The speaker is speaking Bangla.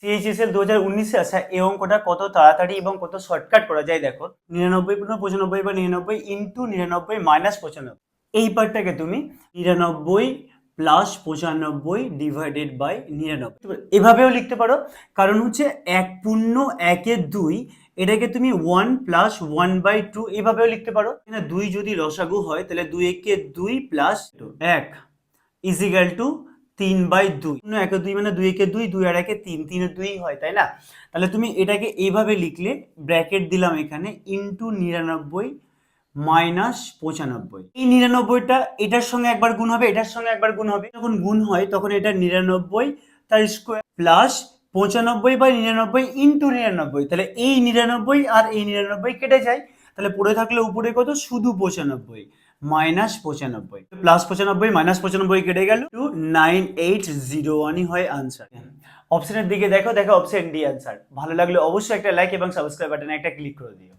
CHSL 2019-এ আসা এই অঙ্কটা কত তাড়াতাড়ি এবং কত শর্টকাট করা যায় দেখো। 99 পূর্ণ 95 বা 99 ইন্টু 99 মাইনাস 95, এই পার্টটাকে তুমি 99 প্লাস 95 ডিভাইডেড বাই 99 এভাবেও লিখতে পারো। কারণ হচ্ছে 1 পূর্ণ 1-এর 2, এটাকে তুমি 1 প্লাস 1/2 এভাবেও লিখতে পারো। 2 যদি লসাগু হয় তাহলে 2 × 2 প্লাস 1 ইজিক্যাল টু 3/2। 1-2 মানে 2 × 2, 2 আর 1 3, 3 এর 2 হয়, তাই না? তাহলে তুমি এটাকে এইভাবে লিখলে, ব্র্যাকেট দিলাম এখানে, ইন্টু 99 মাইনাস 95। এই 99টা এটার সঙ্গে একবার গুণ হবে, এটার সঙ্গে একবার গুণ হবে। যখন গুণ হয় তখন এটা 99 তার স্কোয়ার প্লাস 95/99 ইন্টু 99। তাহলে এই 99 আর এই 99 কেটে যায়, তাহলে পড়ে থাকলে উপরে কত, শুধু 95 মাইনাস 95, প্লাস 95 মাইনাস 95 কেটে গেল, 9801 হয় আনসার। অপশনের দিকে দেখো, দেখো অপশন ডি আনসার। ভালো লাগলে অবশ্যই একটা লাইক এবং সাবস্ক্রাইব বাটনে একটা ক্লিক করে দিও।